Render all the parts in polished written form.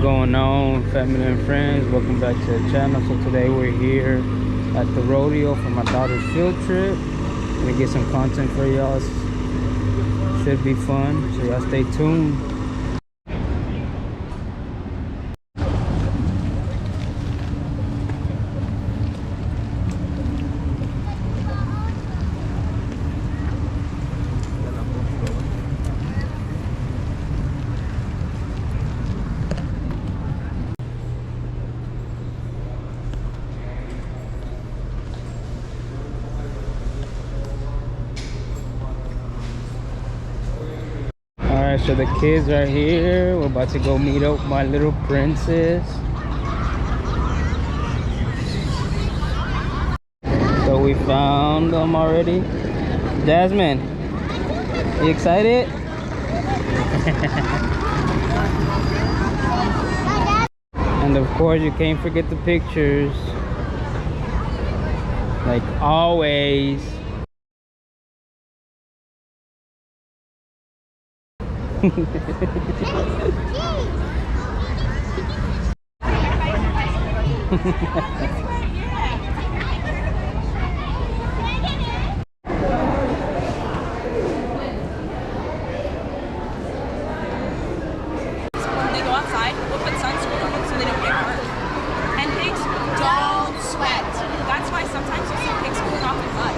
Going on, family and friends? Welcome back to the channel. So today we're here at the rodeo for my daughter's field trip. Gonna get some content for y'all. Should be fun, so y'all stay tuned. Alright, so the kids are here. We're about to go meet up my little princess. So we found them already. Jasmine, you excited? And of course you can't forget the pictures. Like always. They go outside, we'll put sunscreen on them so they don't get burned. And pigs don't sweat. That's why sometimes you see pigs cooling off in mud.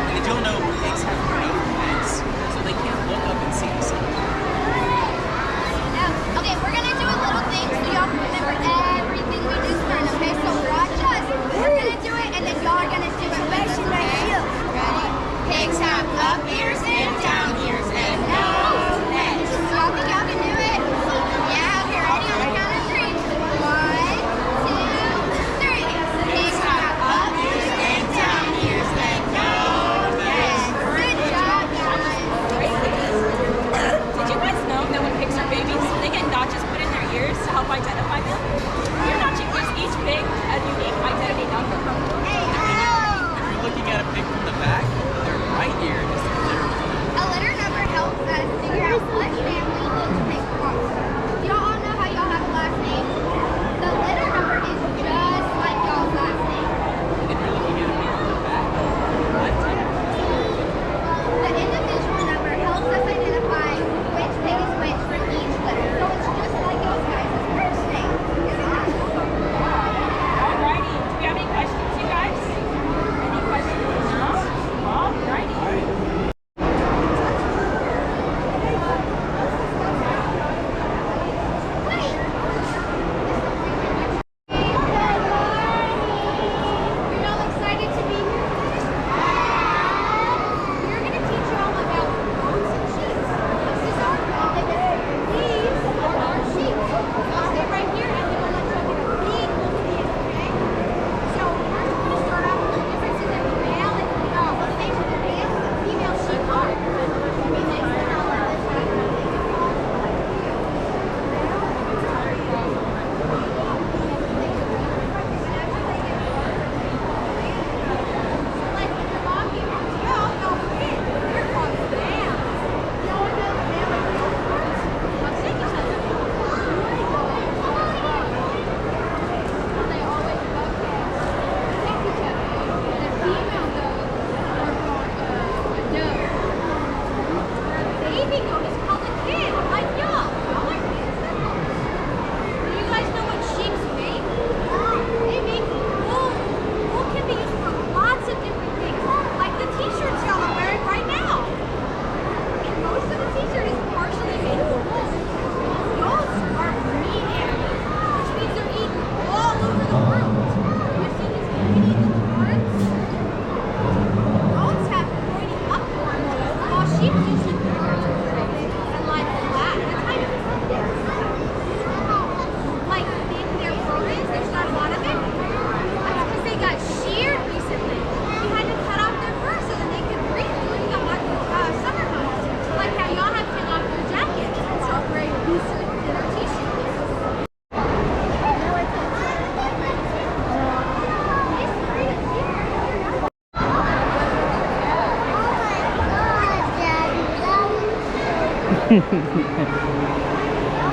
And you'll know pigs have great heads, so they can't look up and see the sun. Okay, we're gonna do a little thing so y'all can remember everything we do during, okay? So watch us. We're gonna do it and then y'all are gonna do it with us, okay? Ready? Pigs have up ears and down ears and no legs. Y'all think y'all can do it? Yeah, okay, ready? On the count of three. 1, 2, 3. Pigs have up ears and down ears and no legs. Good job, guys. Did you guys know that when pigs are babies, they get notches put in their ears to help identify them? Your notching gives each pig a unique identity number. Hey, If you're looking at a pig from the back, their right ear is the litter. a letter number helps us figure out what family each pig belongs to. Y'all all know how y'all have a last name? The letter number is just like y'all's last name. If you're looking at a pig from the back, left ear. The individual number helps us identify which pig is which for each letter. So it's just like y'all's guys' first name. Isn't that cool? Alrighty, do we have any questions, you guys? Any questions? No? Alrighty. You're all excited to be here? We're going to teach you all about goats and sheep. This is our goat. These are our sheep. I'll stay right here and then we'll let you get a big look at it, okay? So first we're going to start off with the differences in the male and the same with the male and the female sheep are. Okay, next then I'll let this one. Baby goat is called a kid, like y'all. Y'all are kids. Do you guys know what sheep make? They make wool. Wool can be used for lots of different things, like the t-shirts y'all are wearing right now. And most of the t-shirt is partially made of wool. Goats are meat animals, which means they're eaten all over the world. You see these little horns? Goats have pointy up horns, while sheep usually and like flat. That's how you put this. Like in their fur is, there's not a lot of it. That's because they got sheared recently. We had to cut off their fur so that they could breathe during the hot summer months. Like how y'all have to take off your jackets and start wearing looser, thinner t-shirts.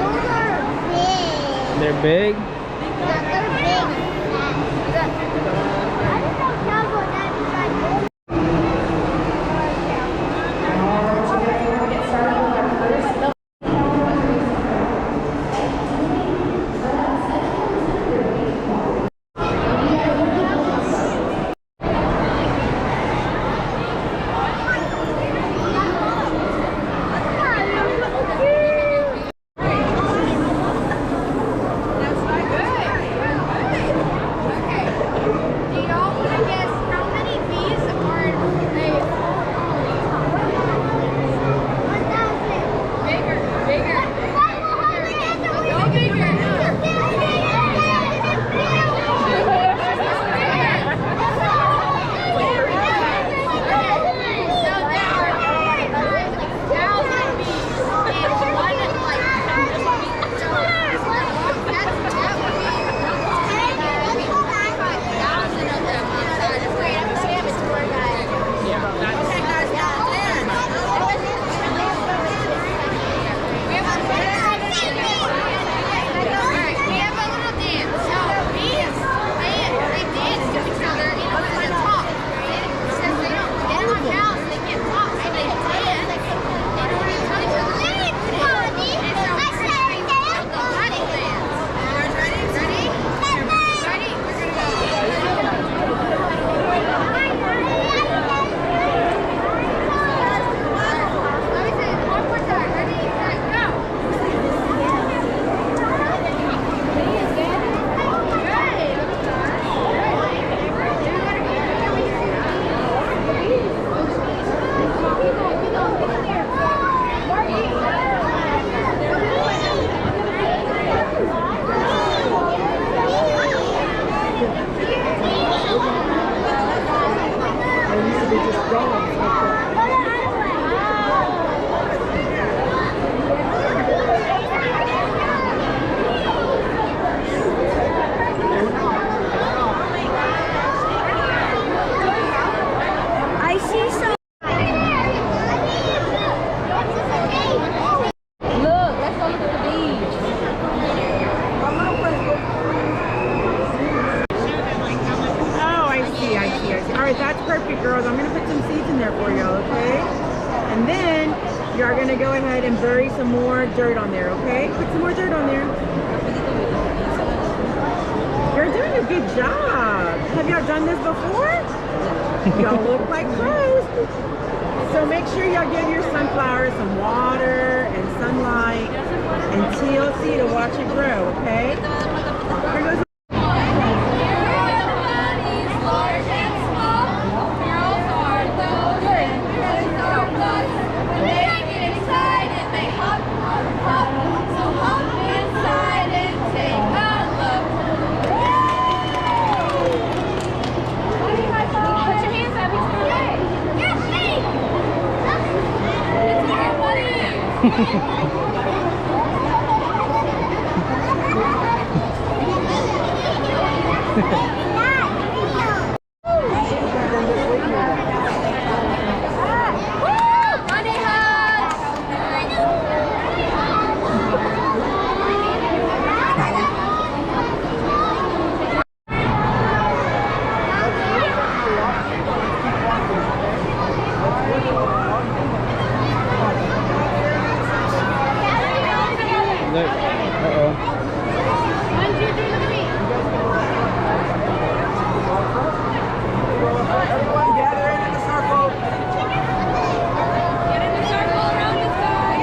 Those are big. They're big. Girls, I'm going to put some seeds in there for you, okay? And then you're going to go ahead and bury some more dirt on there, okay? Put some more dirt on there. You're doing a good job. Have y'all done this before? Y'all look like pros. So make sure y'all give your sunflowers some water and sunlight and TLC to watch it grow, okay? Here goes. Look. Uh-oh. 1, 2, 3, look at me. Everyone gather in the circle. Get in the circle around the side.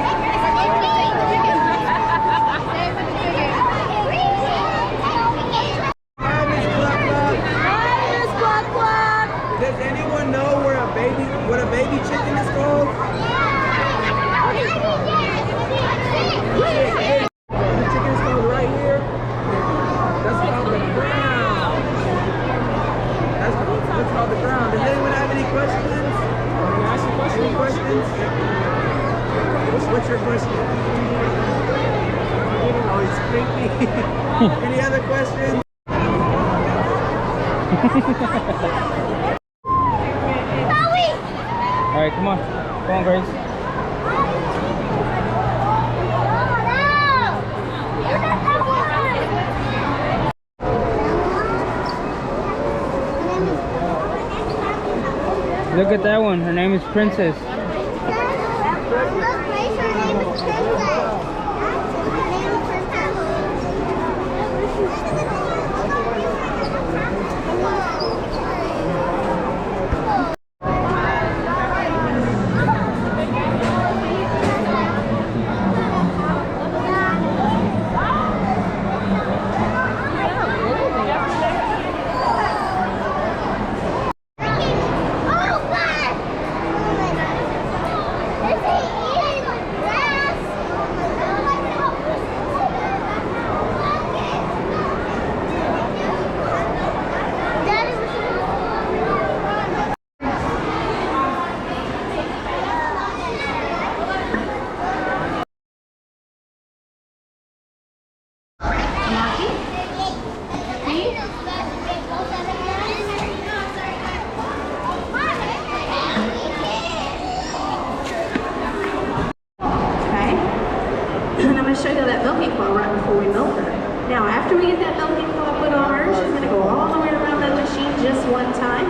Hi, Miss Cluck Cluck. Hi, Miss Quack Quack. Does anyone know what a baby chicken is called? The chicken is called right here. That's called the ground. That's called the ground. Does anyone have any questions? Any questions? What's your question? Oh, it's creepy. Any other questions? All right, come on. Come on, Grace. Look at that one. Her name is Princess. Look, Grace, her name is Princess. Her name is Princess. Okay? And I'm going to show you that milking claw right before we milk her. Now, after we get that milking claw put on her, she's going to go all the way around that machine just one time.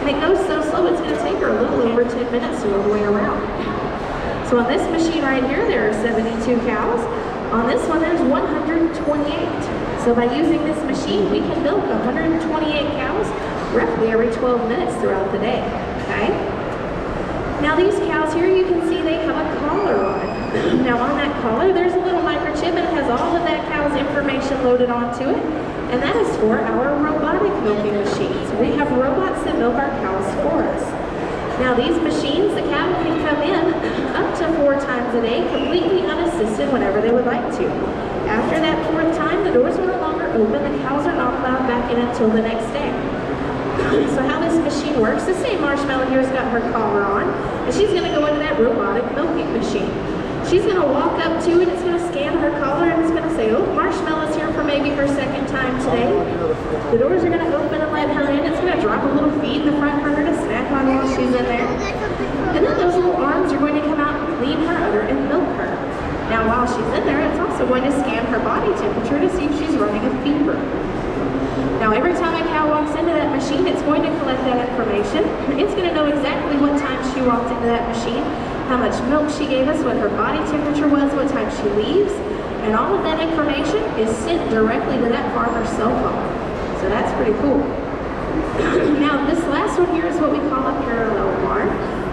And it goes so slow, it's going to take her a little over 10 minutes to go all the way around. So on this machine right here, there are 72 cows. On this one, there's 128. So by using this machine, we can milk 128 cows roughly every 12 minutes throughout the day. Okay? Now these cows here, you can see they have a collar on. Now on that collar, there's a little microchip and it has all of that cow's information loaded onto it. And that is for our robotic milking machines. We have robots that milk our cows for us. Now these machines, the cow can come in up to 4 times a day, completely unassisted whenever they would like to. After that 4th time, the doors are no longer open, the cows are not allowed back in until the next day. So how this machine works, the same Marshmallow here's got her collar on, and she's going to go into that robotic milking machine. She's going to walk up to it, it's going to scan her collar, and it's going to say, oh, Marshmallow's here for maybe her 2nd time today. The doors are going to open and let her in. It's going to drop a little feed in the front for her to snack on while she's in there. And then those little arms are going to come out and clean her udder and milk her. Now while she's in there, it's also going to scan her body temperature to see if she's running a fever. Now every time a cow walks into that machine, it's going to collect that information. It's going to know exactly what time she walked into that machine, how much milk she gave us, what her body temperature was, what time she leaves, and all of that information is sent directly to that farmer's cell phone. So that's pretty cool. Now this last one here is what we call a parallel barn.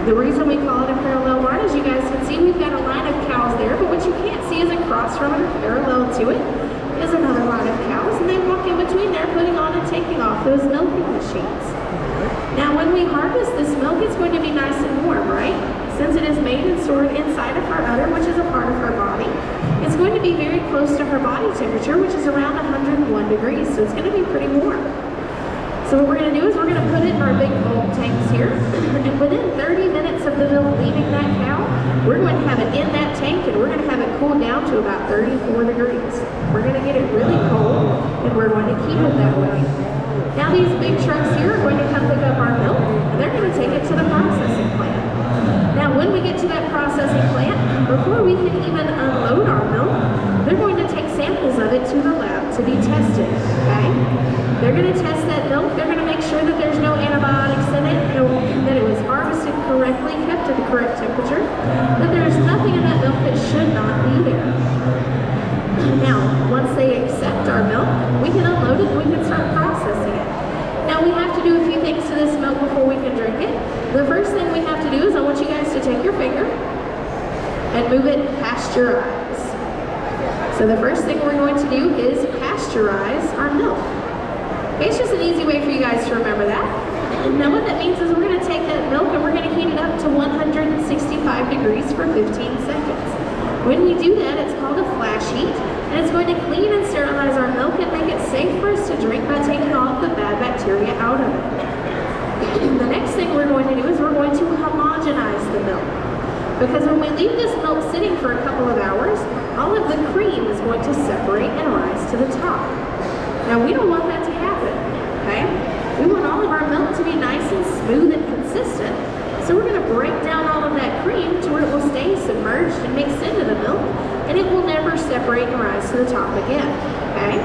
The reason we call it a parallel barn is you guys can see we've got a line of cows there, but what you can't see is across from it, parallel to it, is another line of cows, and they walk in between there putting on and taking off those milking machines. Now when we harvest this milk, it's going to be nice and warm, right? Since it is made and stored inside of her udder, which is a part of her body, it's going to be very close to her body temperature, which is around 101 degrees, so it's going to be pretty warm. So what we're going to do is we're going to put it in our big bulk tanks here, and within 30 minutes of the milk leaving that cow, we're going to have it in that tank, and we're going to have it cooled down to about 34 degrees. We're going to get it really cold, and we're going to keep it that way. Now these big trucks here are going to come pick up our milk, and they're going to take it to the processing plant. Now when we get to that processing plant, before we can even unload our milk, they're going to take samples of it to the lab to be tested, okay? They're going to test that milk, they're going to make sure that there's no antibiotics in it, that it was harvested correctly, kept at the correct temperature, that there's nothing in that milk that should not be there. Now, once they accept our milk, we can unload it and we can start processing it. Now we have to do a few things to this milk before we can drink it. The first thing we have to do is I want you guys to take your finger and move it past your eyes. So the first thing we're going to do is pasteurize our milk. Okay, it's just an easy way for you guys to remember that. Now what that means is we're going to take that milk and we're going to heat it up to 165 degrees for 15 seconds. When we do that, it's called a flash heat, and it's going to clean and sterilize our milk and make it safe for us to drink by taking all of the bad bacteria out of it. The next thing we're going to do is we're going to homogenize the milk. Because when we leave this milk sitting for a couple of hours, all of the cream is going to separate and rise to the top. Now we don't want that to happen, okay? We want all of our milk to be nice and smooth and consistent. So we're going to break down all of that cream to where it will stay submerged and mixed into the milk, and it will never separate and rise to the top again, okay?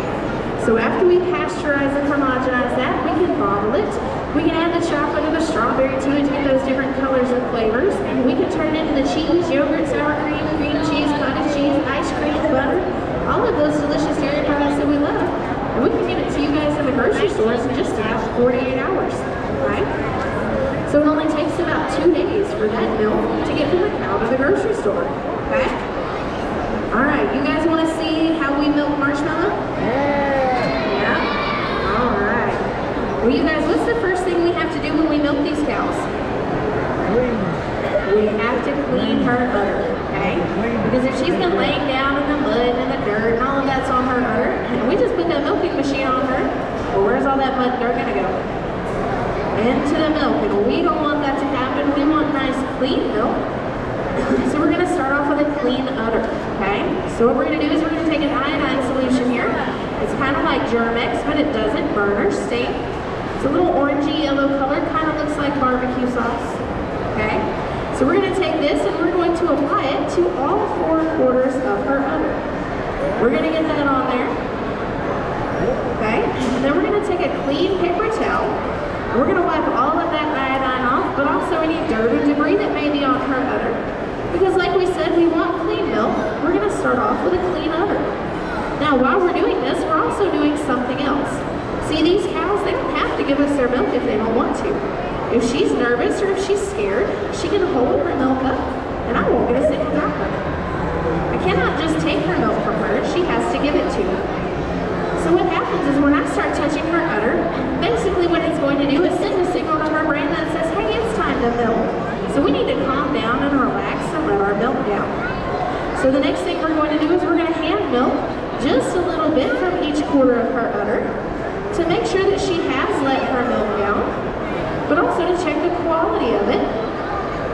So after we pasteurize and homogenize that, we can bottle it, We can add the chocolate or the strawberry to it to get those different colors and flavors. And we can turn it into the cheese, yogurt, sour cream, cream cheese, cottage cheese, ice cream, butter, all of those delicious dairy products that we love. And we can give it to you guys in the grocery stores in just about 48 hours, right? So it only takes about 2 days for that milk to get from the cow to the grocery store, okay? All right, you guys want to see how we milk marshmallow? Yeah? All right. Well, you guys, what's the first thing we have to do when we milk these cows? We have to clean her udder, okay? Because if she's been laying down in the mud and the dirt and all of that's on her udder, and we just put that milking machine on her, well, where's all that mud and dirt gonna go? Into the milk, and we don't want that to happen. We want nice, clean milk. So we're gonna start off with a clean udder, okay? So what we're gonna do is we're gonna take an iodine solution here. It's kind of like Germ-X, but it doesn't burn or stain. It's a little orangey yellow color, kind of looks like barbecue sauce, okay? So we're gonna take this and we're going to apply it to all 4 quarters of her udder. We're gonna get that on there, okay? And then we're gonna take a clean paper towel. And we're gonna wipe all of that iodine off, but also any dirt or debris that may be on her udder. Because like we said, we want clean milk. We're gonna start off with a clean udder. Now while we're doing this, we're also doing something else. See, these cows, they don't have to give us their milk if they don't want to. If she's nervous or if she's scared, she can hold her milk up and I won't get a single drop of it. I cannot just take her milk from her, she has to give it to me. So what happens is when I start touching her udder, basically what it's going to do is send a signal to her brain that says, hey, it's time to milk. So we need to calm down and relax and let our milk down. So the next thing we're going to do is we're going to hand milk just a little bit from each quarter of her udder to make sure that she has let her milk down, but also to check the quality of it,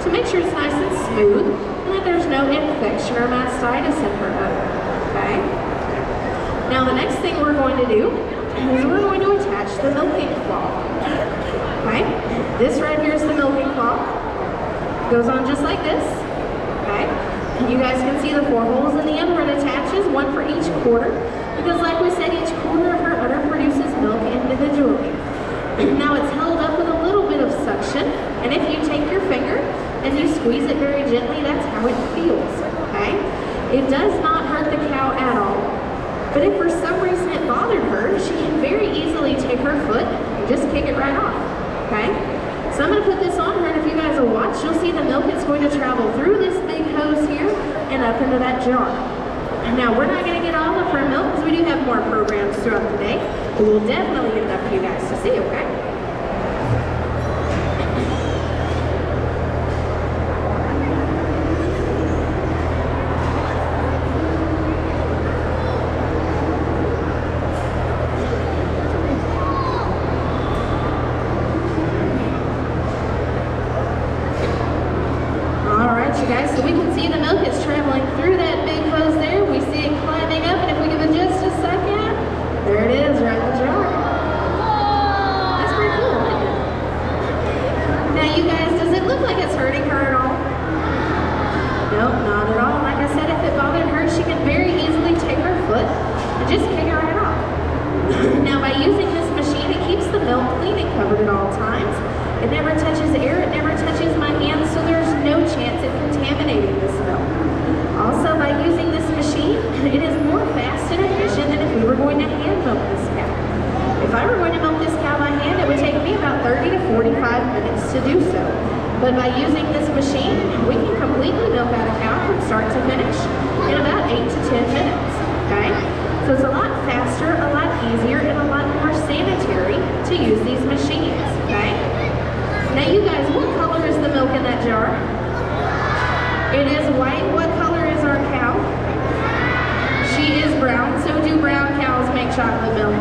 to make sure it's nice and smooth, and that there's no infection or mastitis in her udder, okay? Now the next thing we're going to do is we're going to attach the milking cloth, okay? This right here is the milking cloth. Goes on just like this, okay? And you guys can see the 4 holes in the end where it attaches, 1 for each quarter, because like we said, each quarter of her udder produces milk individually. Now it's held up with a little bit of suction, and if you take your finger and you squeeze it very gently, that's how it feels, okay? It does not hurt the cow at all. But if for some reason it bothered her, she can very easily take her foot and just kick it right off, okay? So I'm going to put this on her, and if you guys will watch, you'll see the milk is going to travel through this big hose here and up into that jar. Now, we're not going to get all of her milk because we do have more programs throughout the day, but we'll definitely get enough for you guys to see, okay? Guys, so we can see the milk is traveling through that big hose there. We see it climbing up, and if we give it just a second, there it is, right in the jar. That's pretty cool, isn't it? Now you guys, does it look like it's hurting her at all? Nope, not at all. Like I said, if it bothered her, she can very easily take her foot and just kick it right off. Now by using this machine, it keeps the milk clean and covered at all times. It never touches air, it never touches my hands, so there's no chance of contaminating this milk. Also, by using this machine, it is more fast and efficient than if we were going to hand milk this cow. If I were going to milk this cow by hand, it would take me about 30 to 45 minutes to do so. But by using this machine, we can completely milk out a cow from start to finish in about 8 to 10 minutes, okay? So it's a lot faster, a lot easier, and a lot more sanitary to use these machines, okay? Now you guys, what color is the milk in that jar? It is white. What color is our cow? She is brown. So do brown cows make chocolate milk?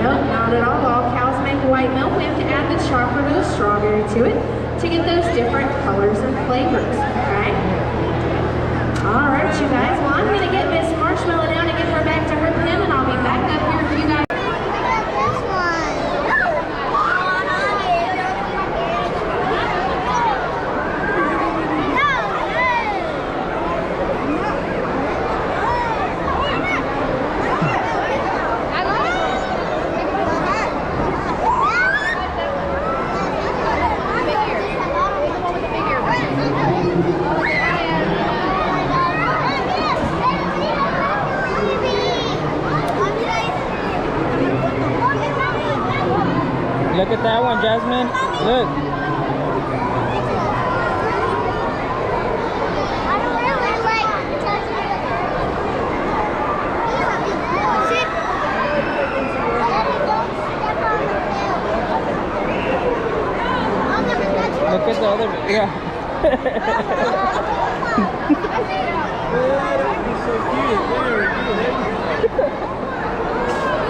Nope, not at all. All cows make white milk. We have to add the chocolate or the strawberry to it to get those different colors and flavors, okay? All right, you guys. Well, I'm going to get Miss Marshmallow down and get her back to her pen, and I'll be back up here for you guys. Jasmine? Look. I don't really like touching it. Sit. Daddy, don't step on the field. I'll never touch it. Look at the other. Yeah. He's so cute. Very cute.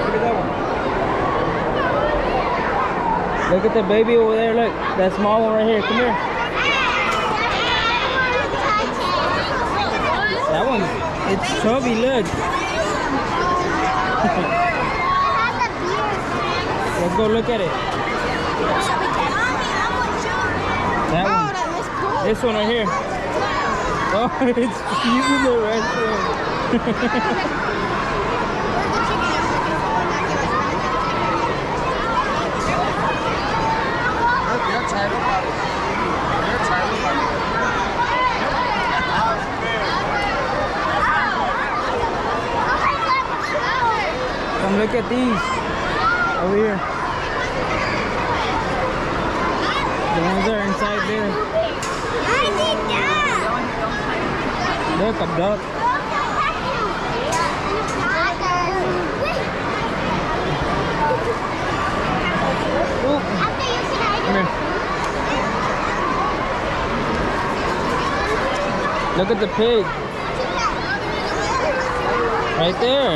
Look at that one. Look at the baby over there. Look, that small one right here. Come here. That one, it's chubby. Look. Let's go look at it. That one. This one right here. Oh, it's using the restroom. You're tired about it. You're tired about it. Come look at these. Over here. The ones that are inside there. Look, a duck. Oop. Come here. Look at the pig. Right there.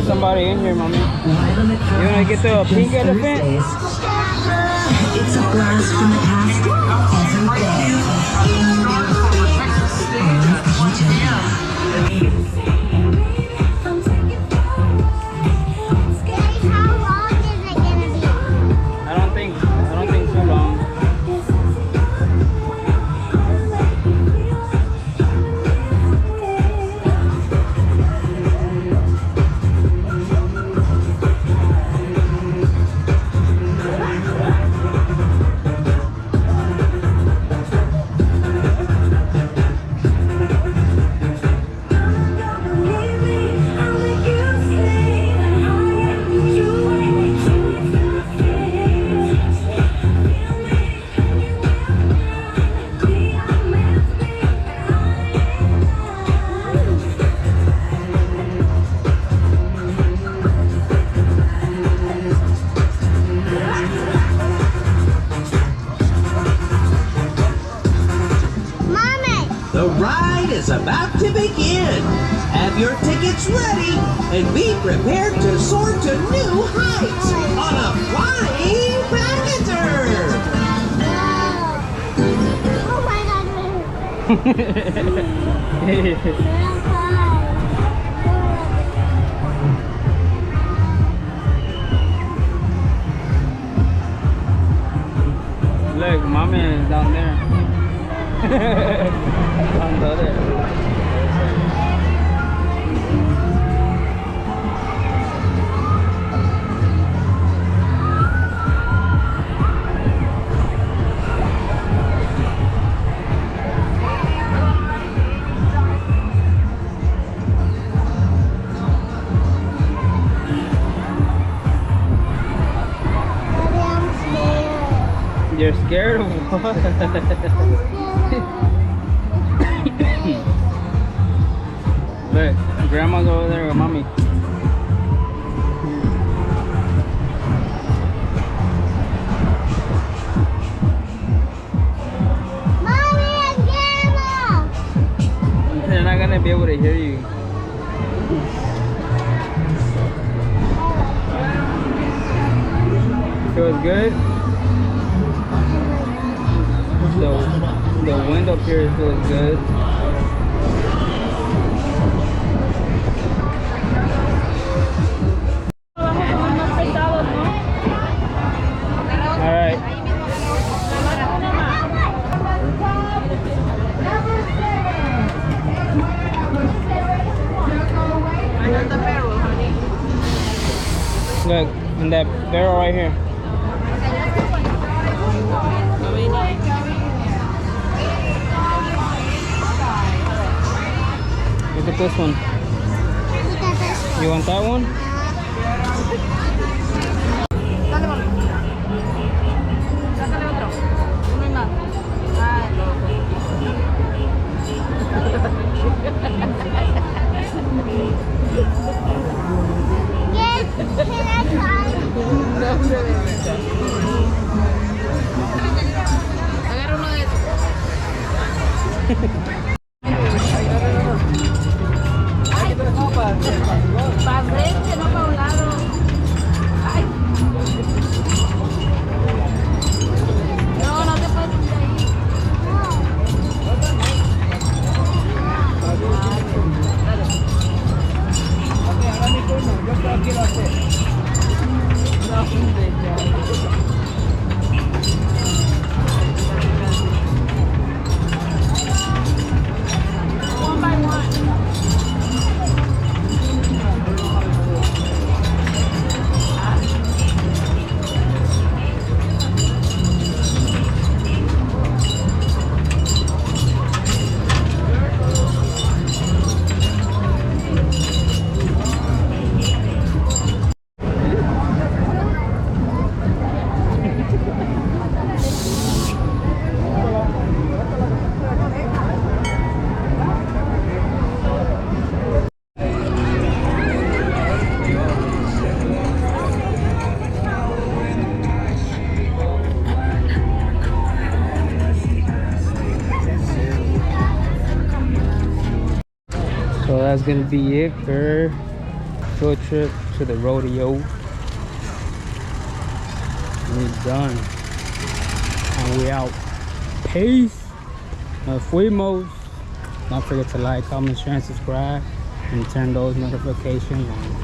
Somebody in here, mommy. You wanna get the pink elephant? It's a blast from the past every How long is it gonna be? I don't think too long. The ride is about to begin. Have your tickets ready and be prepared to soar to new heights on a flying pachyderm. Oh my Look, mommy is down there. You're scared of what? Look, grandma's over there with mommy. Mommy and Grandma! They're not gonna be able to hear you. Feels good? The wind up here feels good. Alright. Look, in that barrel right here. Look at this one. You want that one? Dale, mami. Sácale otro. Uno y más. Ay, Can I try? Agarra uno de esos. Para frente, no para un lado. Ay. No, no te puedes ir ahí. Ok, ahora mi turno. Yo creo que quiero hacer. One by one. So that's gonna be it for field trip to the rodeo. We're done. And we out. Peace. Nos fuimos. Don't forget to like, comment, share, and subscribe. And turn those notifications on.